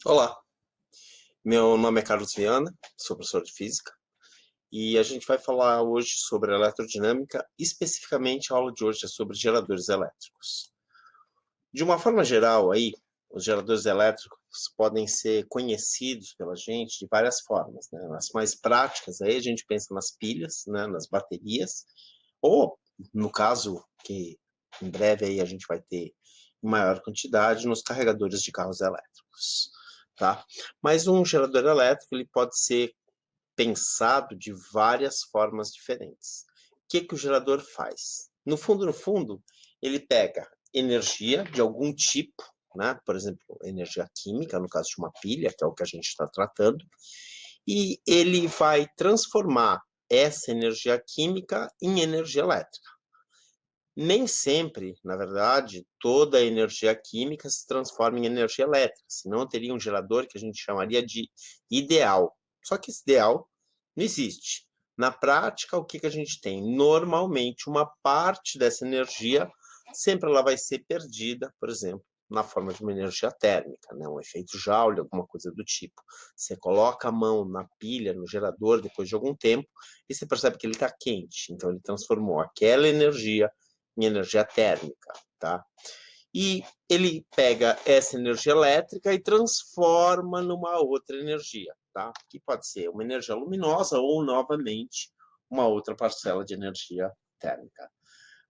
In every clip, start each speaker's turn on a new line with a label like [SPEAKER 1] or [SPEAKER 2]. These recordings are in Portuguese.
[SPEAKER 1] Olá, meu nome é Carlos Viana, sou professor de física e a gente vai falar hoje sobre eletrodinâmica, especificamente a aula de hoje é sobre geradores elétricos. De uma forma geral, aí, os geradores elétricos podem ser conhecidos pela gente de várias formas, né? As mais práticas, aí a gente pensa nas pilhas, né, nas baterias, ou, no caso, que em breve aí a gente vai ter em maior quantidade, nos carregadores de carros elétricos, tá? Mas um gerador elétrico, ele pode ser pensado de várias formas diferentes. O que que o gerador faz? No fundo, ele pega energia de algum tipo, né? Por exemplo, energia química, no caso de uma pilha, que é o que a gente está tratando, e ele vai transformar essa energia química em energia elétrica. Nem sempre, na verdade, toda a energia química se transforma em energia elétrica, senão teria um gerador que a gente chamaria de ideal. Só que esse ideal não existe. Na prática, o que a gente tem? Normalmente, uma parte dessa energia sempre ela vai ser perdida, por exemplo, na forma de uma energia térmica, né? Um efeito Joule, alguma coisa do tipo. Você coloca a mão na pilha, no gerador, depois de algum tempo, e você percebe que ele está quente. Então, ele transformou aquela energia em energia térmica, tá? E ele pega essa energia elétrica e transforma numa outra energia, tá? Que pode ser uma energia luminosa ou, novamente, uma outra parcela de energia térmica.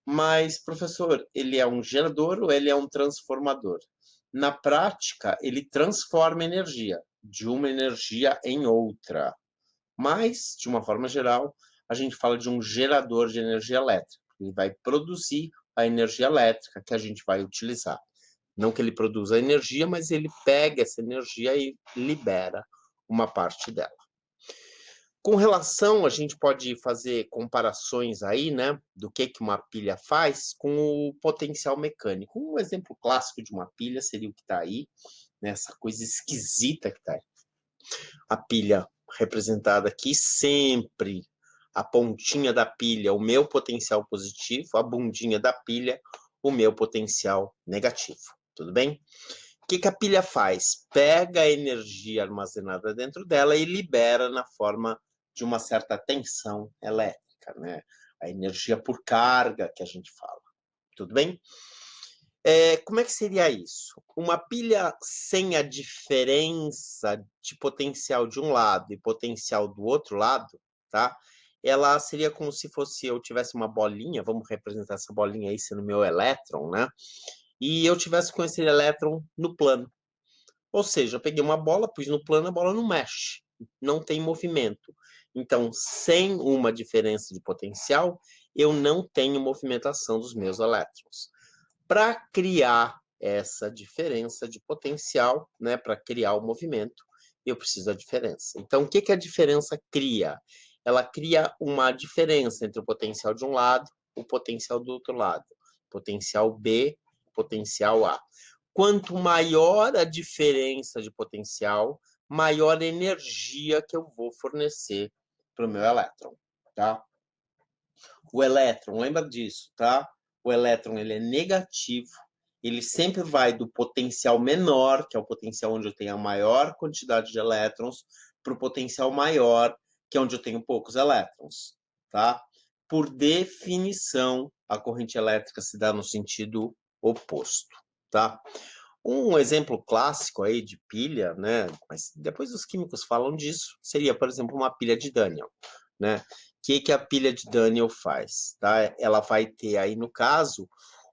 [SPEAKER 1] Mas, professor, ele é um gerador ou ele é um transformador? Na prática, ele transforma energia de uma energia em outra. Mas, de uma forma geral, a gente fala de um gerador de energia elétrica. Ele vai produzir a energia elétrica que a gente vai utilizar. Não que ele produza a energia, mas ele pega essa energia e libera uma parte dela. Com relação, a gente pode fazer comparações aí, né, do que uma pilha faz com o potencial mecânico. Um exemplo clássico de uma pilha seria o que está aí, né, essa coisa esquisita que está aí. A pilha representada aqui sempre a pontinha da pilha, o meu potencial positivo, a bundinha da pilha, o meu potencial negativo. Tudo bem? O que a pilha faz? Pega a energia armazenada dentro dela e libera na forma de uma certa tensão elétrica, né? A energia por carga que a gente fala. Tudo bem? Como é que seria isso? Uma pilha sem a diferença de potencial de um lado e potencial do outro lado, tá? Ela seria como se fosse eu tivesse uma bolinha, vamos representar essa bolinha aí sendo meu elétron, né? E eu tivesse com esse elétron no plano. Ou seja, eu peguei uma bola, pus no plano, a bola não mexe, não tem movimento. Então, sem uma diferença de potencial, eu não tenho movimentação dos meus elétrons. Para criar essa diferença de potencial, né, para criar o movimento, eu preciso da diferença. Então, o que a diferença cria? Ela cria uma diferença entre o potencial de um lado e o potencial do outro lado. Potencial B, potencial A. Quanto maior a diferença de potencial, maior energia que eu vou fornecer para o meu elétron, tá? O elétron, lembra disso, tá? O elétron, ele é negativo, ele sempre vai do potencial menor, que é o potencial onde eu tenho a maior quantidade de elétrons, para o potencial maior, que é onde eu tenho poucos elétrons, tá? Por definição, a corrente elétrica se dá no sentido oposto, tá? Um exemplo clássico aí de pilha, né, mas depois os químicos falam disso, seria, por exemplo, uma pilha de Daniel, né? O que a pilha de Daniel faz, tá? Ela vai ter aí, no caso,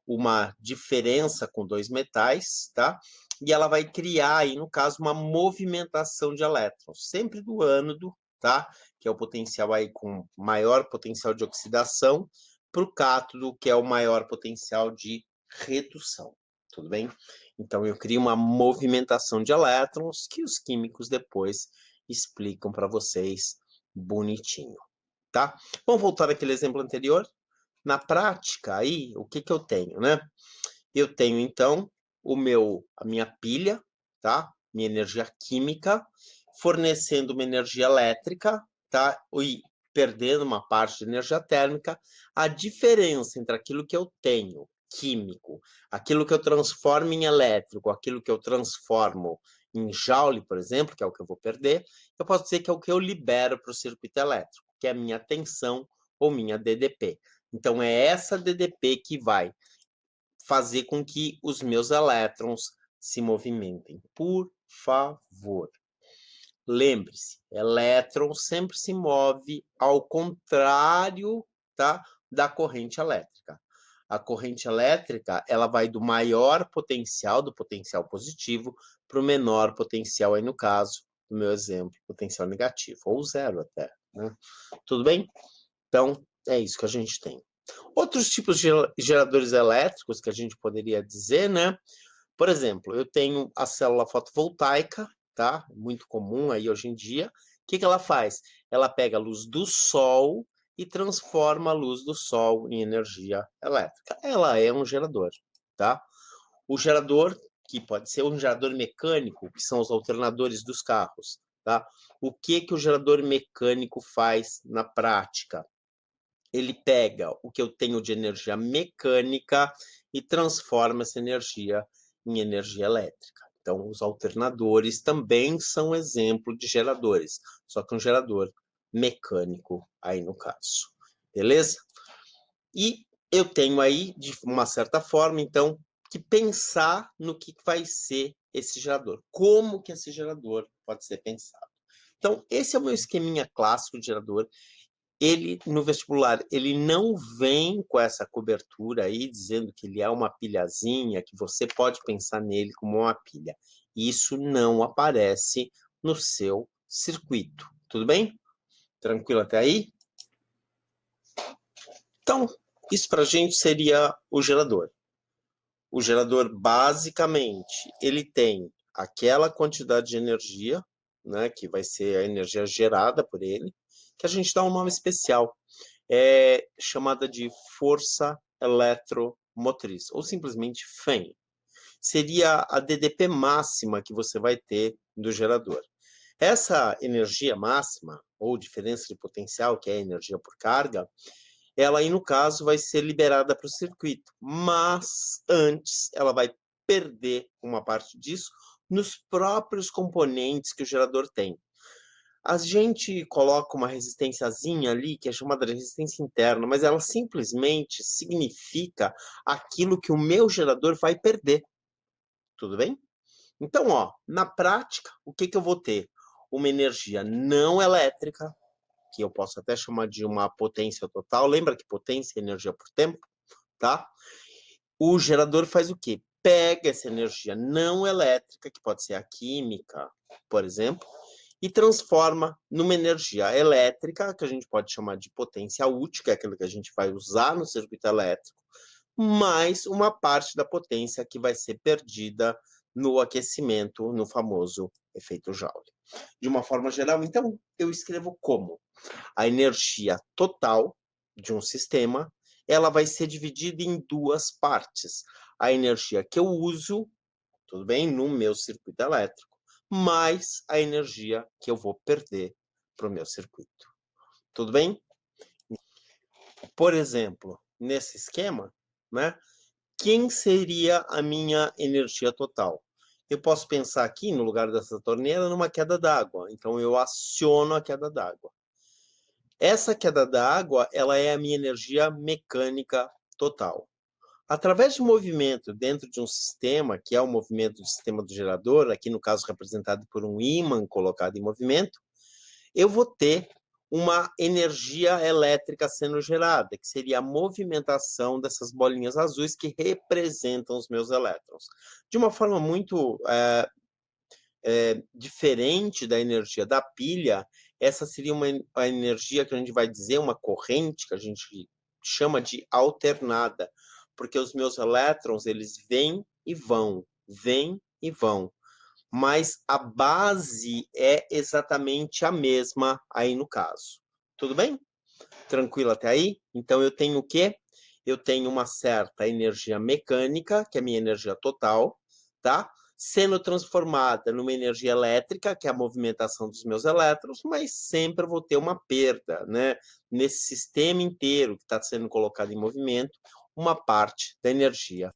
[SPEAKER 1] uma diferença com dois metais, tá? E ela vai criar aí, no caso, uma movimentação de elétrons, sempre do ânodo, tá? Que é o potencial aí com maior potencial de oxidação, para o cátodo, que é o maior potencial de redução, tudo bem? Então, eu crio uma movimentação de elétrons que os químicos depois explicam para vocês bonitinho, tá? Vamos voltar àquele exemplo anterior? Na prática, aí, o que eu tenho, né? Eu tenho, então, a minha pilha, tá? Minha energia química, fornecendo uma energia elétrica, tá? E perdendo uma parte de energia térmica. A diferença entre aquilo que eu tenho químico, aquilo que eu transformo em elétrico, aquilo que eu transformo em joule, por exemplo, que é o que eu vou perder, eu posso dizer que é o que eu libero para o circuito elétrico, que é a minha tensão ou minha DDP. Então, é essa DDP que vai fazer com que os meus elétrons se movimentem. Por favor. Lembre-se, elétron sempre se move ao contrário, tá, da corrente elétrica. A corrente elétrica, ela vai do maior potencial, do potencial positivo, para o menor potencial, aí no caso, do meu exemplo, potencial negativo, ou zero até, né? Tudo bem? Então, é isso que a gente tem. Outros tipos de geradores elétricos que a gente poderia dizer, né? Por exemplo, eu tenho a célula fotovoltaica, tá? Muito comum aí hoje em dia. O que ela faz? Ela pega a luz do sol e transforma a luz do sol em energia elétrica. Ela é um gerador, tá? O gerador, que pode ser um gerador mecânico, que são os alternadores dos carros, tá? O que o gerador mecânico faz na prática? Ele pega o que eu tenho de energia mecânica e transforma essa energia em energia elétrica. Então, os alternadores também são exemplo de geradores, só que um gerador mecânico aí no caso. Beleza? E eu tenho aí, de uma certa forma, então, que pensar no que vai ser esse gerador. Como que esse gerador pode ser pensado. Então, esse é o meu esqueminha clássico de gerador. Ele, no vestibular, ele não vem com essa cobertura aí, dizendo que ele é uma pilhazinha, que você pode pensar nele como uma pilha. Isso não aparece no seu circuito. Tudo bem? Tranquilo até aí? Então, isso para a gente seria o gerador. O gerador, basicamente, ele tem aquela quantidade de energia, né, que vai ser a energia gerada por ele, que a gente dá um nome especial. É chamada de força eletromotriz, ou simplesmente FEM. Seria a DDP máxima que você vai ter do gerador. Essa energia máxima, ou diferença de potencial, que é a energia por carga, ela aí, no caso, vai ser liberada para o circuito, mas antes ela vai perder uma parte disso nos próprios componentes que o gerador tem. A gente coloca uma resistênciazinha ali, que é chamada de resistência interna, mas ela simplesmente significa aquilo que o meu gerador vai perder. Tudo bem? Então, ó, na prática, o que eu vou ter? Uma energia não elétrica, que eu posso até chamar de uma potência total. Lembra que potência é energia por tempo, tá? O gerador faz o quê? Pega essa energia não elétrica, que pode ser a química, por exemplo, e transforma numa energia elétrica, que a gente pode chamar de potência útil, que é aquilo que a gente vai usar no circuito elétrico, mais uma parte da potência que vai ser perdida no aquecimento, no famoso efeito Joule. De uma forma geral, então, eu escrevo como? A energia total de um sistema, ela vai ser dividida em duas partes. A energia que eu uso, tudo bem, no meu circuito elétrico, mais a energia que eu vou perder para o meu circuito. Tudo bem? Por exemplo, nesse esquema, né, quem seria a minha energia total? Eu posso pensar aqui, no lugar dessa torneira, numa queda d'água. Então, eu aciono a queda d'água. Essa queda d'água, ela é a minha energia mecânica total. Através de movimento dentro de um sistema, que é o movimento do sistema do gerador, aqui no caso representado por um ímã colocado em movimento, eu vou ter uma energia elétrica sendo gerada, que seria a movimentação dessas bolinhas azuis que representam os meus elétrons. De uma forma muito diferente da energia da pilha, essa seria a energia que a gente vai dizer, uma corrente, que a gente chama de alternada, porque os meus elétrons, eles vêm e vão, mas a base é exatamente a mesma aí no caso. Tudo bem? Tranquilo até aí? Então, eu tenho o quê? Eu tenho uma certa energia mecânica, que é a minha energia total, tá? Sendo transformada numa energia elétrica, que é a movimentação dos meus elétrons, mas sempre eu vou ter uma perda, né? Nesse sistema inteiro que está sendo colocado em movimento, uma parte da energia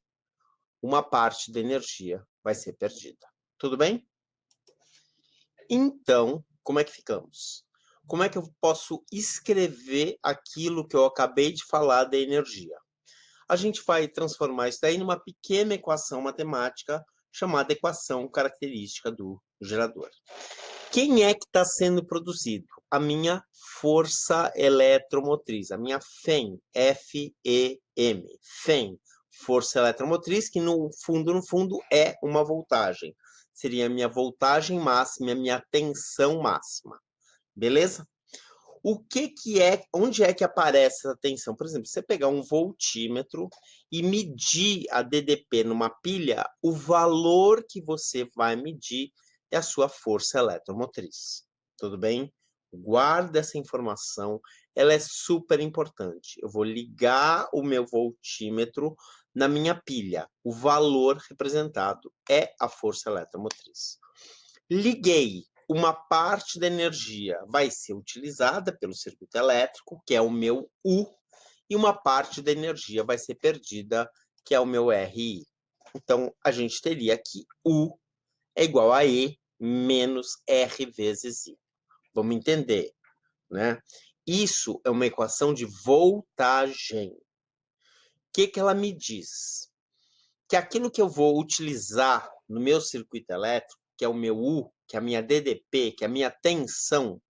[SPEAKER 1] vai ser perdida. Tudo bem? Então, como é que ficamos? Como é que eu posso escrever aquilo que eu acabei de falar da energia? A gente vai transformar isso daí numa pequena equação matemática chamada equação característica do gerador. Quem é que está sendo produzido? A minha força eletromotriz, a minha FEM, F-E-M, FEM, força eletromotriz, que no fundo, é uma voltagem. Seria a minha voltagem máxima, a minha tensão máxima. Beleza? O que é, onde é que aparece essa tensão? Por exemplo, você pegar um voltímetro e medir a DDP numa pilha, o valor que você vai medir é a sua força eletromotriz. Tudo bem? Guarda essa informação, ela é super importante. Eu vou ligar o meu voltímetro na minha pilha. O valor representado é a força eletromotriz. Liguei. Uma parte da energia vai ser utilizada pelo circuito elétrico, que é o meu U, e uma parte da energia vai ser perdida, que é o meu RI. Então, a gente teria aqui U é igual a E menos R vezes I. Vamos entender, né? Isso é uma equação de voltagem. O que ela me diz? Que aquilo que eu vou utilizar no meu circuito elétrico, que é o meu U, que é a minha DDP, que é a minha tensão,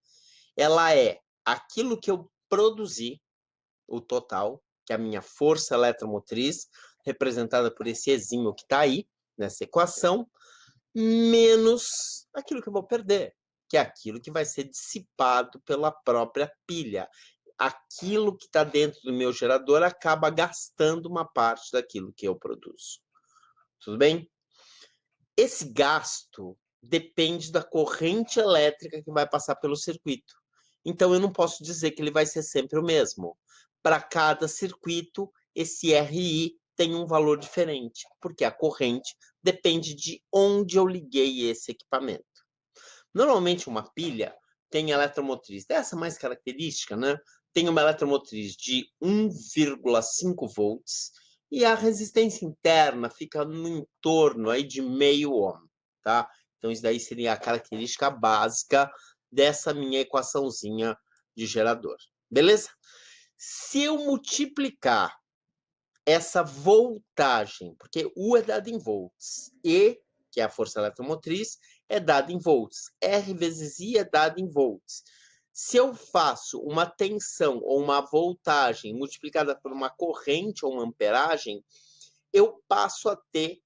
[SPEAKER 1] ela é aquilo que eu produzi, o total, que é a minha força eletromotriz, representada por esse Ezinho que está aí, nessa equação, menos aquilo que eu vou perder, que é aquilo que vai ser dissipado pela própria pilha. Aquilo que está dentro do meu gerador acaba gastando uma parte daquilo que eu produzo. Tudo bem? Esse gasto depende da corrente elétrica que vai passar pelo circuito. Então, eu não posso dizer que ele vai ser sempre o mesmo. Para cada circuito, esse RI tem um valor diferente, porque a corrente depende de onde eu liguei esse equipamento. Normalmente, uma pilha tem eletromotriz dessa mais característica, né? Tem uma eletromotriz de 1,5 volts e a resistência interna fica no entorno aí de meio ohm, tá? Então, isso daí seria a característica básica dessa minha equaçãozinha de gerador. Beleza? Se eu multiplicar essa voltagem, porque U é dado em volts, E, que é a força eletromotriz, é dada em volts, R vezes I é dado em volts. Se eu faço uma tensão ou uma voltagem multiplicada por uma corrente ou uma amperagem, eu passo a ter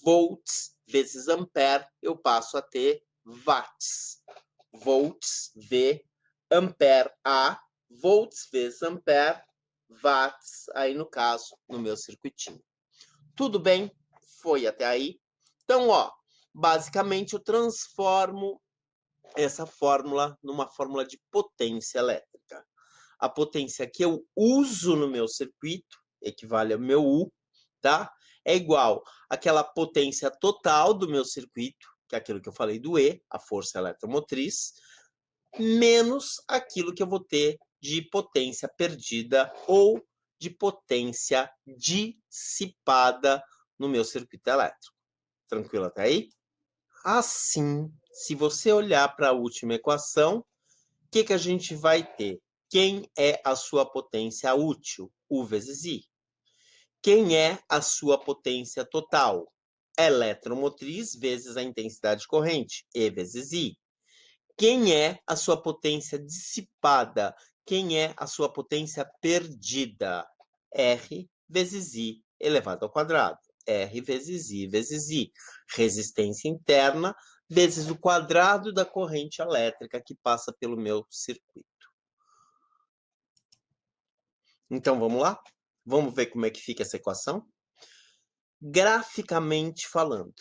[SPEAKER 1] volts vezes ampere, eu passo a ter watts. Volts, V, ampere, A, volts vezes ampere, watts, aí no caso, no meu circuitinho. Tudo bem? Foi até aí? Então, ó, basicamente eu transformo essa fórmula numa fórmula de potência elétrica. A potência que eu uso no meu circuito, equivale ao meu U, tá? É igual àquela potência total do meu circuito, que é aquilo que eu falei do E, a força eletromotriz, menos aquilo que eu vou ter de potência perdida ou de potência dissipada no meu circuito elétrico. Tranquilo até aí? Assim, se você olhar para a última equação, o que a gente vai ter? Quem é a sua potência útil? U vezes I. Quem é a sua potência total? Eletromotriz vezes a intensidade corrente, E vezes I. Quem é a sua potência dissipada? Quem é a sua potência perdida? R vezes I elevado ao quadrado. R vezes I vezes I. Resistência interna vezes o quadrado da corrente elétrica que passa pelo meu circuito. Então, vamos lá? Vamos ver como é que fica essa equação? Graficamente falando,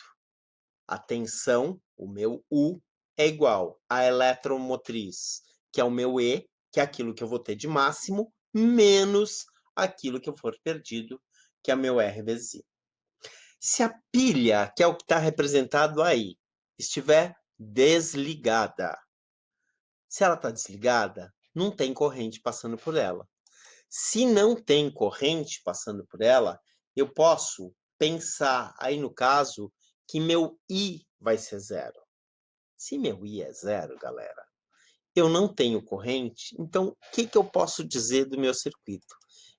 [SPEAKER 1] a tensão, o meu U, é igual à eletromotriz, que é o meu E, que é aquilo que eu vou ter de máximo, menos aquilo que eu for perdido, que é o meu R vezes I. Se a pilha, que é o que está representado aí, estiver desligada, se ela está desligada, não tem corrente passando por ela. Se não tem corrente passando por ela, eu posso pensar aí no caso que meu I vai ser zero. Se meu I é 0, galera, eu não tenho corrente, então o que eu posso dizer do meu circuito?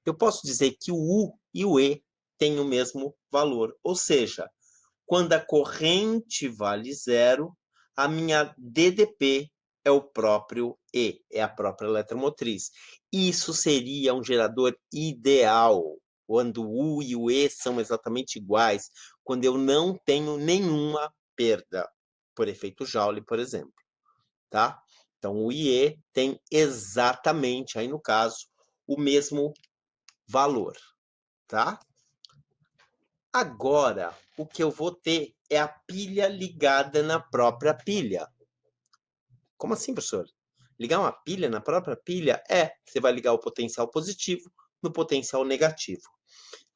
[SPEAKER 1] Eu posso dizer que o U e o E têm o mesmo valor, ou seja, quando a corrente vale 0, a minha DDP é o próprio E, é a própria eletromotriz. Isso seria um gerador ideal, quando o U e o E são exatamente iguais, quando eu não tenho nenhuma perda, por efeito Joule, por exemplo, tá? Então, o IE tem exatamente, aí no caso, o mesmo valor, tá? Agora, o que eu vou ter é a pilha ligada na própria pilha. Como assim, professor? Ligar uma pilha na própria pilha? Você vai ligar o potencial positivo no potencial negativo.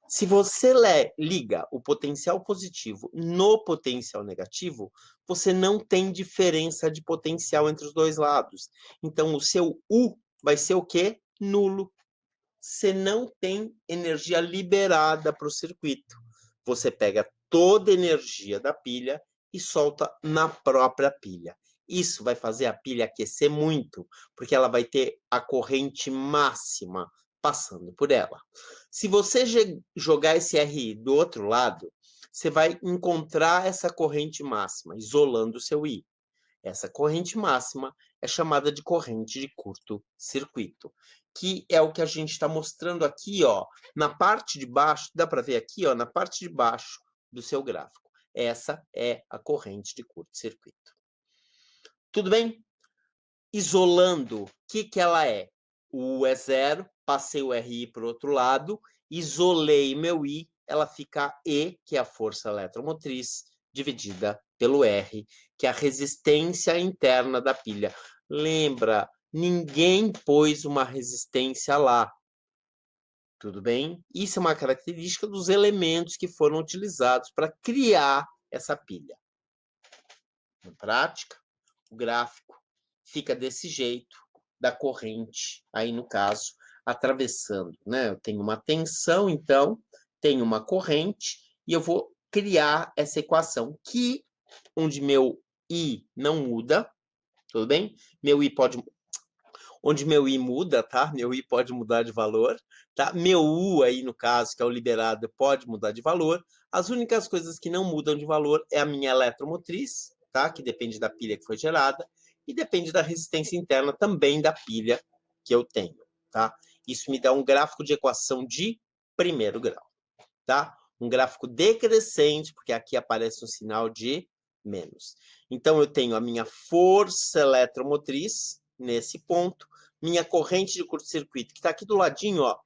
[SPEAKER 1] Se você liga o potencial positivo no potencial negativo, você não tem diferença de potencial entre os dois lados. Então, o seu U vai ser o quê? Nulo. Você não tem energia liberada para o circuito. Você pega toda a energia da pilha e solta na própria pilha. Isso vai fazer a pilha aquecer muito, porque ela vai ter a corrente máxima passando por ela. Se você jogar esse RI do outro lado, você vai encontrar essa corrente máxima, isolando o seu I. Essa corrente máxima é chamada de corrente de curto-circuito, que é o que a gente está mostrando aqui, ó, na parte de baixo, dá para ver aqui, ó, na parte de baixo do seu gráfico. Essa é a corrente de curto-circuito. Tudo bem? Isolando, o que ela é? O U é 0, passei o RI para o outro lado, isolei meu I, ela fica E, que é a força eletromotriz, dividida pelo R, que é a resistência interna da pilha. Lembra, ninguém pôs uma resistência lá. Tudo bem? Isso é uma característica dos elementos que foram utilizados para criar essa pilha. Na prática, o gráfico fica desse jeito, da corrente, aí no caso, atravessando, né? Eu tenho uma tensão, então, tenho uma corrente, e eu vou criar essa equação, que, onde meu I não muda, tudo bem? Onde meu I muda, tá? Meu I pode mudar de valor, tá? Meu U aí, no caso, que é o liberado, pode mudar de valor. As únicas coisas que não mudam de valor é a minha eletromotriz, tá? Que depende da pilha que foi gerada, e depende da resistência interna também da pilha que eu tenho, tá? Isso me dá um gráfico de equação de primeiro grau, tá? Um gráfico decrescente, porque aqui aparece um sinal de menos. Então, eu tenho a minha força eletromotriz nesse ponto, minha corrente de curto-circuito, que está aqui do ladinho, ó,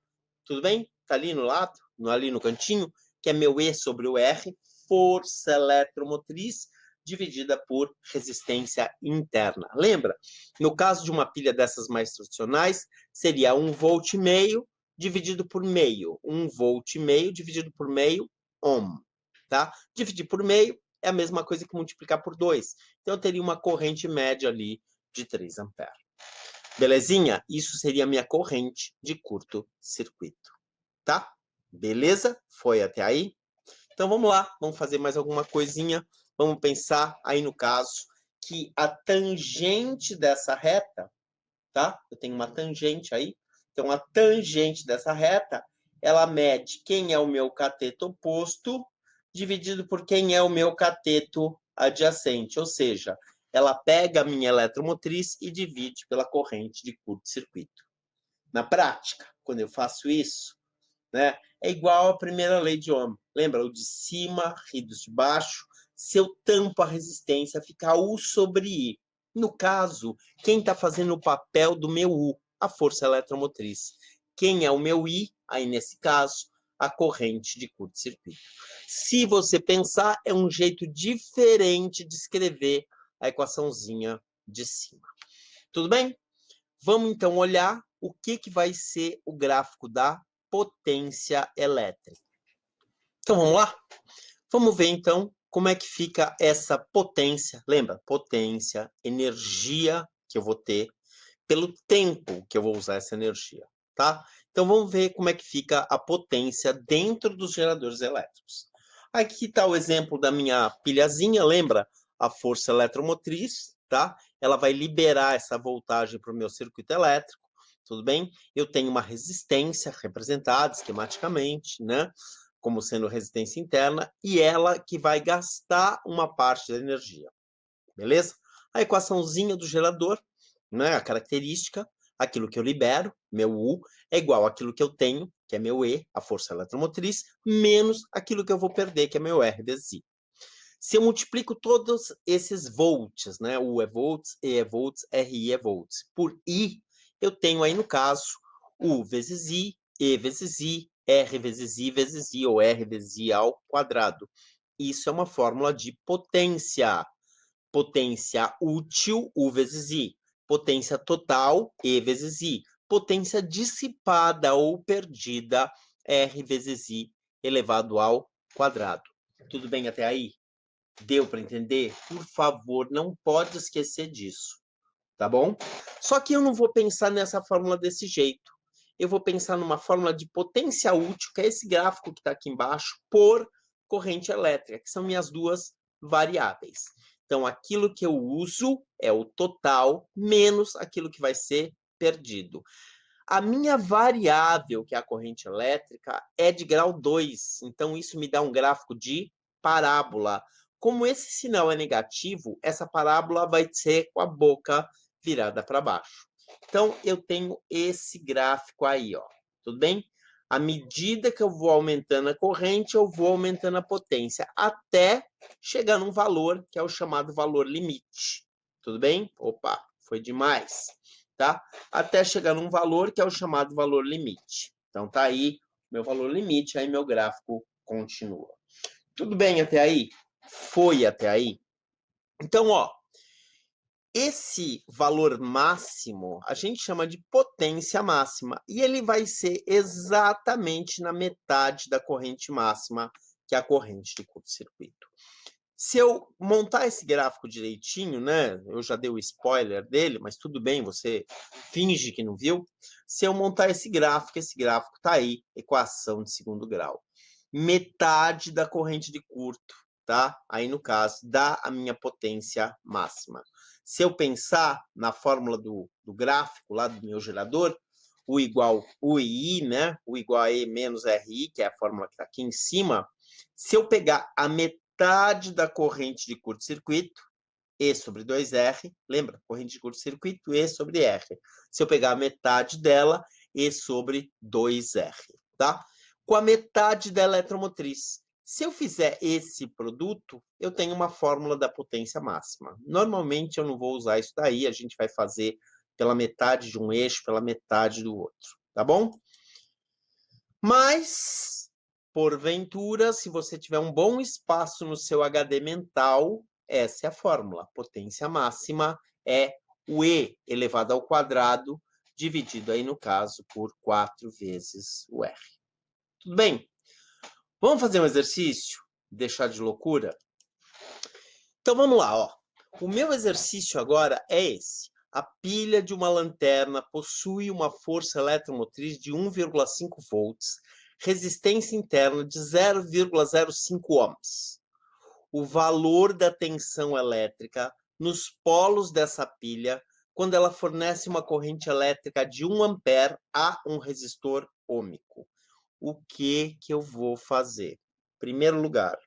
[SPEAKER 1] tudo bem? Está ali no lado, ali no cantinho, que é meu E sobre o R, força eletromotriz, dividida por resistência interna. Lembra? No caso de uma pilha dessas mais tradicionais, seria 1,5 volt dividido por meio. 1,5 volt dividido por meio ohm. Tá? Dividir por meio é a mesma coisa que multiplicar por 2. Então, eu teria uma corrente média ali de 3 amperes. Belezinha? Isso seria a minha corrente de curto-circuito. Tá? Beleza? Foi até aí? Então, vamos lá. Vamos fazer mais alguma coisinha. Vamos pensar aí no caso que a tangente dessa reta, tá? Eu tenho uma tangente aí. Então, a tangente dessa reta, ela mede quem é o meu cateto oposto dividido por quem é o meu cateto adjacente. Ou seja, ela pega a minha eletromotriz e divide pela corrente de curto-circuito. Na prática, quando eu faço isso, né, é igual à primeira lei de Ohm. Lembra? O de cima ri dos de baixo. Se eu tampo a resistência, fica U sobre I. No caso, quem está fazendo o papel do meu U? A força eletromotriz. Quem é o meu I? Aí, nesse caso, a corrente de curto-circuito. Se você pensar, é um jeito diferente de escrever a equaçãozinha de cima. Tudo bem? Vamos, então, olhar o que vai ser o gráfico da potência elétrica. Então, vamos lá? Vamos ver, então, como é que fica essa potência. Lembra? Potência, energia que eu vou ter, pelo tempo que eu vou usar essa energia, tá? Então, vamos ver como é que fica a potência dentro dos geradores elétricos. Aqui está o exemplo da minha pilhazinha, lembra? a força eletromotriz, tá? Ela vai liberar essa voltagem para o meu circuito elétrico, tudo bem? Eu tenho uma resistência representada esquematicamente, né? Como sendo resistência interna, e ela que vai gastar uma parte da energia, beleza? A equaçãozinha do gerador, né? A característica, aquilo que eu libero, meu U, é igual àquilo que eu tenho, que é meu E, a força eletromotriz, menos aquilo que eu vou perder, que é meu R vezes I. Se eu multiplico todos esses volts, né? U é volts, E é volts, RI é volts, por I, eu tenho aí, no caso, U vezes I, E vezes I, R vezes I vezes I, ou R vezes I ao quadrado. Isso é uma fórmula de potência. Potência útil, U vezes I. Potência total, E vezes I. Potência dissipada ou perdida, R vezes I elevado ao quadrado. Tudo bem até aí? Deu para entender? Por favor, não pode esquecer disso, tá bom? Só que eu não vou pensar nessa fórmula desse jeito. Eu vou pensar numa fórmula de potência útil, que é esse gráfico que está aqui embaixo, por corrente elétrica, que são minhas duas variáveis. Então, aquilo que eu uso é o total menos aquilo que vai ser perdido. A minha variável, que é a corrente elétrica, é de grau 2. Então, isso me dá um gráfico de parábola. Como esse sinal é negativo, essa parábola vai ser com a boca virada para baixo. Então, eu tenho esse gráfico aí, ó. Tudo bem? À medida que eu vou aumentando a corrente, eu vou aumentando a potência, até chegar num valor, que é o chamado valor limite. Tudo bem? Opa, foi demais, tá? Até chegar num valor que é o chamado valor limite. Então, tá aí meu valor limite, aí meu gráfico continua. Tudo bem até aí? Foi até aí? Então, ó, esse valor máximo a gente chama de potência máxima, e ele vai ser exatamente na metade da corrente máxima, que é a corrente de curto-circuito. Se eu montar esse gráfico direitinho, né? Eu já dei o spoiler dele, mas tudo bem, você finge que não viu. Se eu montar esse gráfico tá aí, equação de segundo grau. Metade da corrente de curto, tá? Aí, no caso, dá a minha potência máxima. Se eu pensar na fórmula do gráfico lá do meu gerador, U igual UI, né? U igual a E menos RI, que é a fórmula que está aqui em cima. Se eu pegar a metade da corrente de curto-circuito, E sobre 2R, lembra? Corrente de curto-circuito, E sobre R. Se eu pegar a metade dela, E sobre 2R, tá? Com a metade da eletromotriz. Se eu fizer esse produto, eu tenho uma fórmula da potência máxima. Normalmente eu não vou usar isso daí, a gente vai fazer pela metade de um eixo, pela metade do outro, tá bom? Mas, porventura, se você tiver um bom espaço no seu HD mental, essa é a fórmula. Potência máxima é o E elevado ao quadrado, dividido aí, no caso, por 4 vezes o R. Tudo bem? Vamos fazer um exercício? Deixar de loucura? Então, vamos lá, ó. O meu exercício agora é esse. A pilha de uma lanterna possui uma força eletromotriz de 1,5 volts, resistência interna de 0,05 ohms. O valor da tensão elétrica nos polos dessa pilha quando ela fornece uma corrente elétrica de 1 ampere a um resistor ôhmico. O que eu vou fazer? Primeiro lugar,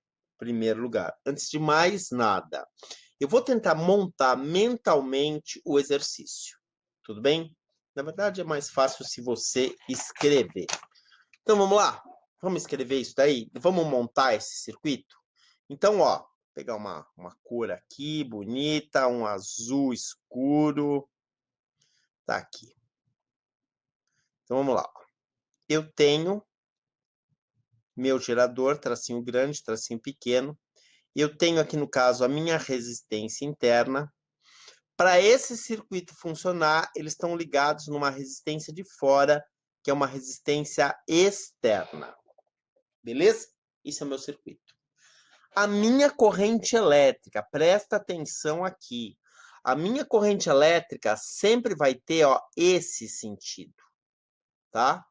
[SPEAKER 1] antes de mais nada, eu vou tentar montar mentalmente o exercício. Tudo bem? Na verdade, é mais fácil se você escrever. Então, vamos lá? Vamos escrever isso daí? Vamos montar esse circuito? Então, ó, vou pegar uma cor aqui, bonita, um azul escuro. Tá aqui. Então, vamos lá. Eu tenho meu gerador, tracinho grande, tracinho pequeno. Eu tenho aqui, no caso, a minha resistência interna. Para esse circuito funcionar, eles estão ligados numa resistência de fora, que é uma resistência externa. Beleza? Isso é o meu circuito. A minha corrente elétrica, presta atenção aqui. A minha corrente elétrica sempre vai ter, ó, esse sentido. Tá?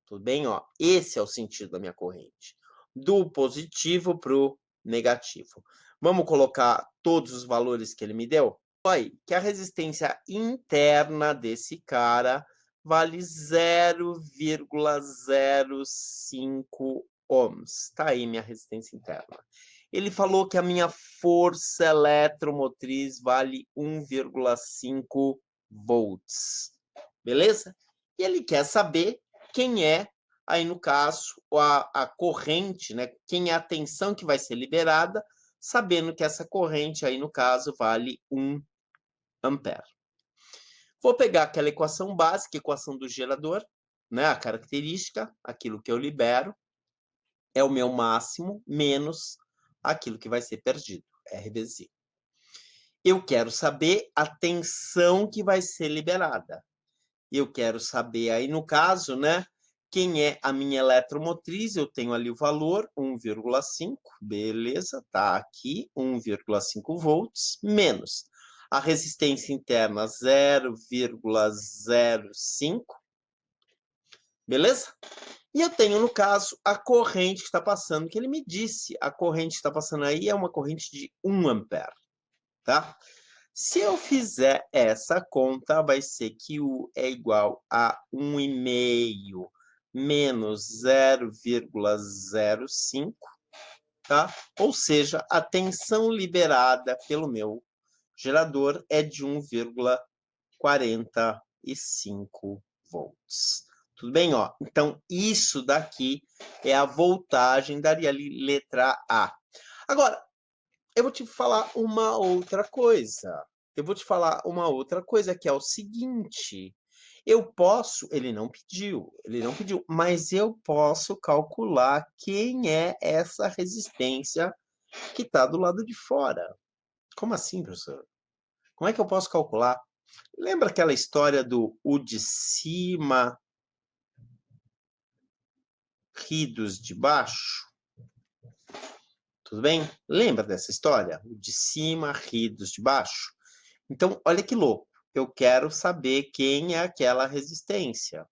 [SPEAKER 1] Tudo bem? Ó, esse é o sentido da minha corrente. Do positivo para o negativo. Vamos colocar todos os valores que ele me deu? Olha que a resistência interna desse cara vale 0,05 ohms. Tá aí minha resistência interna. Ele falou que a minha força eletromotriz vale 1,5 volts. Beleza? E ele quer saber quem é, aí no caso, a corrente, né? Quem é a tensão que vai ser liberada, sabendo que essa corrente aí, no caso, vale 1 ampere. Vou pegar aquela equação básica, equação do gerador, né? A característica, aquilo que eu libero, é o meu máximo, menos aquilo que vai ser perdido, R vezes I. Eu quero saber a tensão que vai ser liberada. Eu quero saber aí, no caso, né? Quem é a minha eletromotriz? Eu tenho ali o valor, 1,5, beleza, tá aqui, 1,5 volts, menos a resistência interna, 0,05, beleza? E eu tenho, no caso, a corrente que está passando, que ele me disse, a corrente que está passando aí é uma corrente de 1 ampere, tá? Se eu fizer essa conta, vai ser que U é igual a 1,5 menos 0,05, tá? Ou seja, a tensão liberada pelo meu gerador é de 1,45 volts. Tudo bem? Ó? Então, isso daqui é a voltagem, daria ali letra A. Agora, eu vou te falar uma outra coisa. Que é o seguinte. Eu posso, ele não pediu, mas eu posso calcular quem é essa resistência que está do lado de fora. Como assim, professor? Como é que eu posso calcular? Lembra aquela história do o de cima ri dos de baixo? Tudo bem? Lembra dessa história? O de cima ri dos de baixo? Então, olha que louco. Eu quero saber quem é aquela resistência.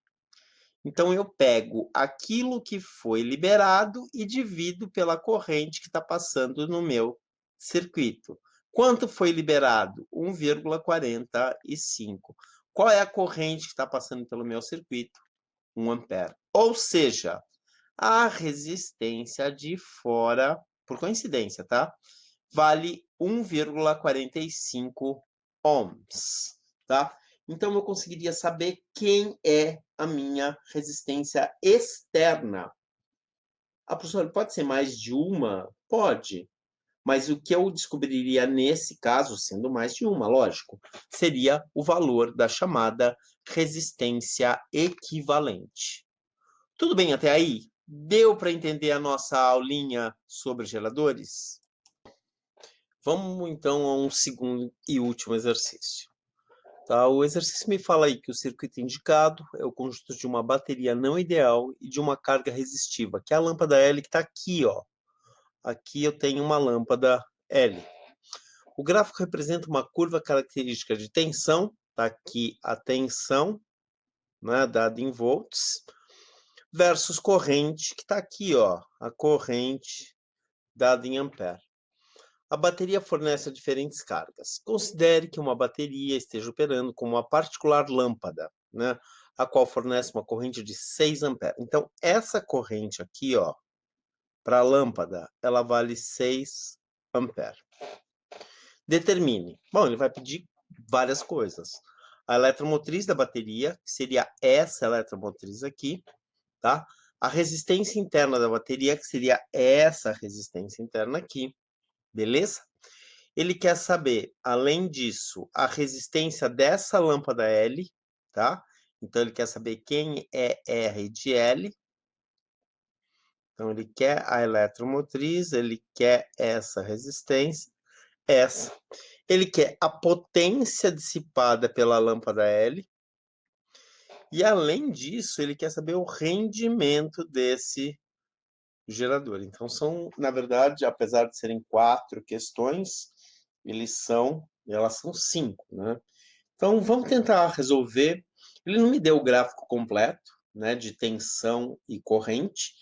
[SPEAKER 1] Então, eu pego aquilo que foi liberado e divido pela corrente que está passando no meu circuito. Quanto foi liberado? 1,45. Qual é a corrente que está passando pelo meu circuito? 1 ampere. Ou seja, a resistência de fora, por coincidência, tá? Vale 1,45 ohms, tá? Então, eu conseguiria saber quem é a minha resistência externa. Ah, professor, pode ser mais de uma? Pode. Mas o que eu descobriria nesse caso, sendo mais de uma, lógico, seria o valor da chamada resistência equivalente. Tudo bem até aí? Deu para entender a nossa aulinha sobre geradores? Vamos então a um segundo e último exercício. Tá? O exercício me fala aí que o circuito indicado é o conjunto de uma bateria não ideal e de uma carga resistiva, que é a lâmpada L que está aqui, ó. Aqui eu tenho uma lâmpada L. O gráfico representa uma curva característica de tensão, tá aqui a tensão, né, dada em volts, versus corrente, que está aqui, ó, a corrente dada em ampere. A bateria fornece diferentes cargas. Considere que uma bateria esteja operando com uma particular lâmpada, né, a qual fornece uma corrente de 6 amperes. Então, essa corrente aqui, ó, para a lâmpada, ela vale 6 amperes. Determine. Bom, ele vai pedir várias coisas. A eletromotriz da bateria, que seria essa eletromotriz aqui, tá? A resistência interna da bateria, que seria essa resistência interna aqui, beleza? Ele quer saber, além disso, a resistência dessa lâmpada L, tá? Então, ele quer saber quem é R de L. Então, ele quer a eletromotriz, ele quer essa resistência, essa. Ele quer a potência dissipada pela lâmpada L. E, além disso, ele quer saber o rendimento desse gerador. Então, são, na verdade, apesar de serem 4 questões, elas são 5, né? Então, vamos tentar resolver. Ele não me deu o gráfico completo, né, de tensão e corrente.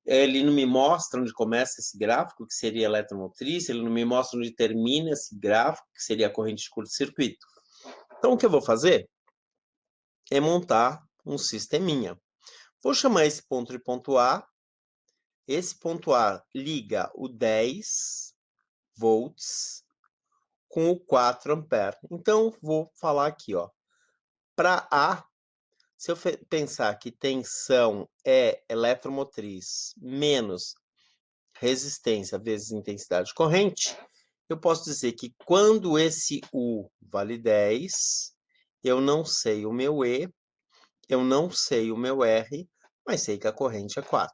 [SPEAKER 1] Ele não me mostra onde começa esse gráfico, que seria a eletromotriz, ele não me mostra onde termina esse gráfico, que seria a corrente de curto-circuito. Então, o que eu vou fazer é montar um sisteminha. Vou chamar esse ponto de ponto A. Esse ponto A liga o 10 volts com o 4 ampere. Então, vou falar aqui, ó. Para A, se eu pensar que tensão é eletromotriz menos resistência vezes intensidade de corrente, eu posso dizer que quando esse U vale 10, eu não sei o meu E, eu não sei o meu R, mas sei que a corrente é 4.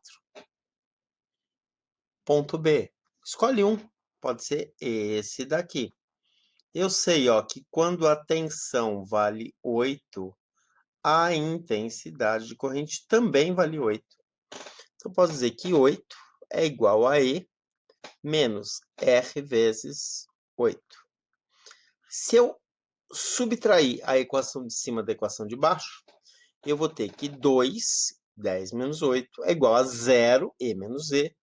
[SPEAKER 1] Ponto B. Escolhe um. Pode ser esse daqui. Eu sei, ó, que quando a tensão vale 8, a intensidade de corrente também vale 8. Então, eu posso dizer que 8 é igual a E menos R vezes 8. Se eu subtrair a equação de cima da equação de baixo, eu vou ter que 2, 10 menos 8, é igual a 0, E menos E.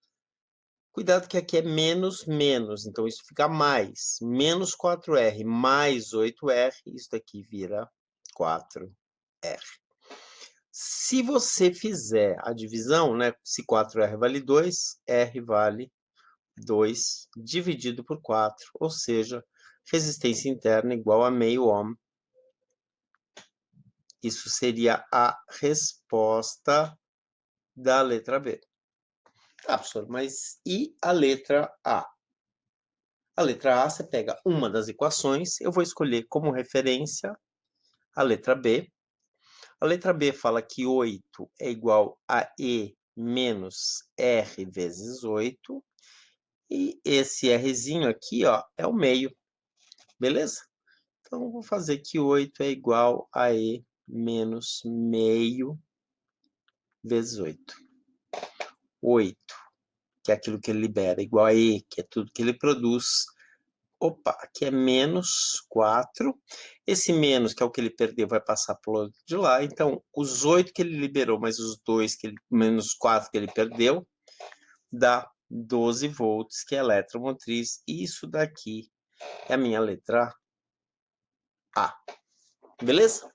[SPEAKER 1] Cuidado que aqui é menos, menos, então isso fica mais. Menos 4R mais 8R, isso daqui vira 4R. Se você fizer a divisão, né, se 4R vale 2, R vale 2 dividido por 4, ou seja, resistência interna igual a meio ohm. Isso seria a resposta da letra B. Ah, professor, mas e a letra A? A letra A, você pega uma das equações, eu vou escolher como referência a letra B. A letra B fala que 8 é igual a E menos R vezes 8. E esse Rzinho aqui, ó, é o meio. Beleza? Então, eu vou fazer que 8 é igual a E menos meio vezes 8. 8, que é aquilo que ele libera, igual a E, que é tudo que ele produz. Opa, aqui é menos 4. Esse menos, que é o que ele perdeu, vai passar para o lado de lá. Então, os 8 que ele liberou, mais os 2, menos 4 que ele perdeu, dá 12 volts, que é eletromotriz. Isso daqui é a minha letra A. Beleza?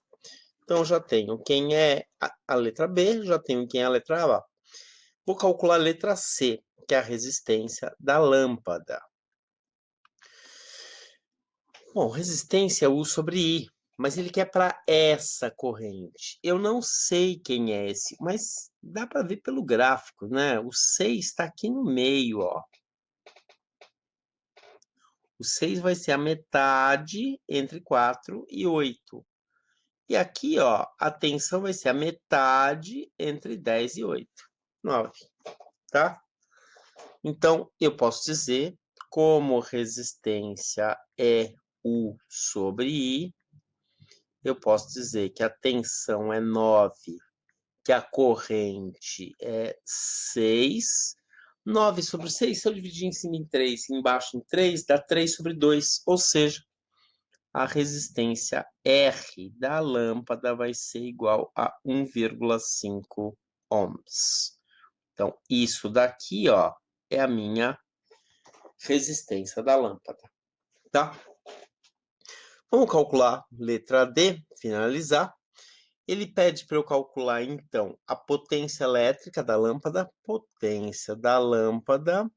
[SPEAKER 1] Então, já tenho quem é a letra B, já tenho quem é a letra A. Vou calcular a letra C, que é a resistência da lâmpada. Bom, resistência é U sobre I, mas ele quer para essa corrente. Eu não sei quem é esse, mas dá para ver pelo gráfico, né? O 6 está aqui no meio, ó. O 6 vai ser a metade entre 4 e 8. E aqui, ó, a tensão vai ser a metade entre 10 e 8. 9, tá? Então, eu posso dizer, como resistência é U sobre I, eu posso dizer que a tensão é 9, que a corrente é 6. 9 sobre 6, se eu dividir em cima em 3, embaixo em 3, dá 3 sobre 2. Ou seja, a resistência R da lâmpada vai ser igual a 1,5 ohms. Então, isso daqui, ó, é a minha resistência da lâmpada, tá? Vamos calcular letra D, finalizar. Ele pede para eu calcular, então, a potência elétrica da lâmpada. Potência da lâmpada,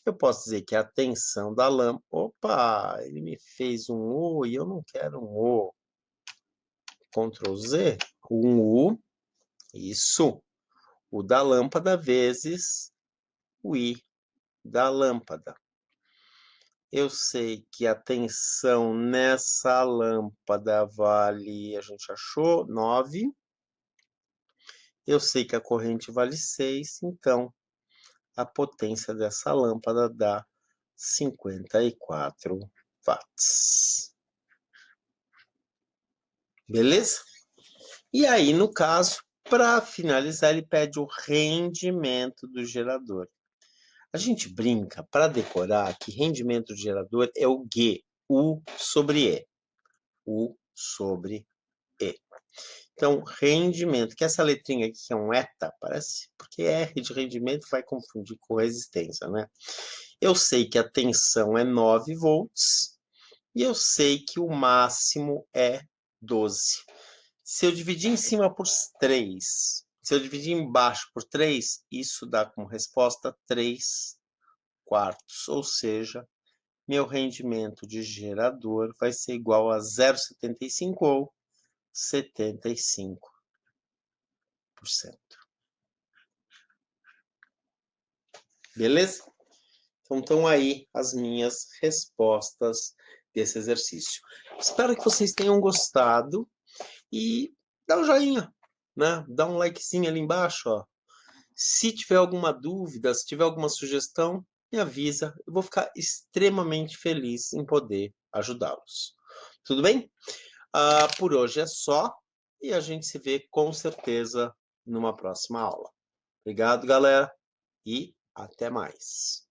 [SPEAKER 1] eu posso dizer que a tensão da lâmpada... Opa, ele me fez um U e eu não quero um U. Ctrl Z, um U, isso. O da lâmpada vezes o I da lâmpada. Eu sei que a tensão nessa lâmpada vale, a gente achou, 9. Eu sei que a corrente vale 6, então a potência dessa lâmpada dá 54 watts. Beleza? E aí, no caso, para finalizar, ele pede o rendimento do gerador. A gente brinca para decorar que rendimento do gerador é o G, U sobre E. U sobre E. Então, rendimento, que essa letrinha aqui que é um eta, parece, porque R de rendimento vai confundir com resistência, né? Eu sei que a tensão é 9 volts e eu sei que o máximo é 12. Se eu dividir em cima por 3, se eu dividir embaixo por 3, isso dá como resposta 3 quartos, ou seja, meu rendimento de gerador vai ser igual a 0,75 ou 75%. Beleza? Então estão aí as minhas respostas desse exercício. Espero que vocês tenham gostado e dá um joinha, né? Dá um likezinho ali embaixo, ó. Se tiver alguma dúvida, se tiver alguma sugestão, me avisa. Eu vou ficar extremamente feliz em poder ajudá-los. Tudo bem? Por hoje é só e a gente se vê com certeza numa próxima aula. Obrigado, galera, e até mais.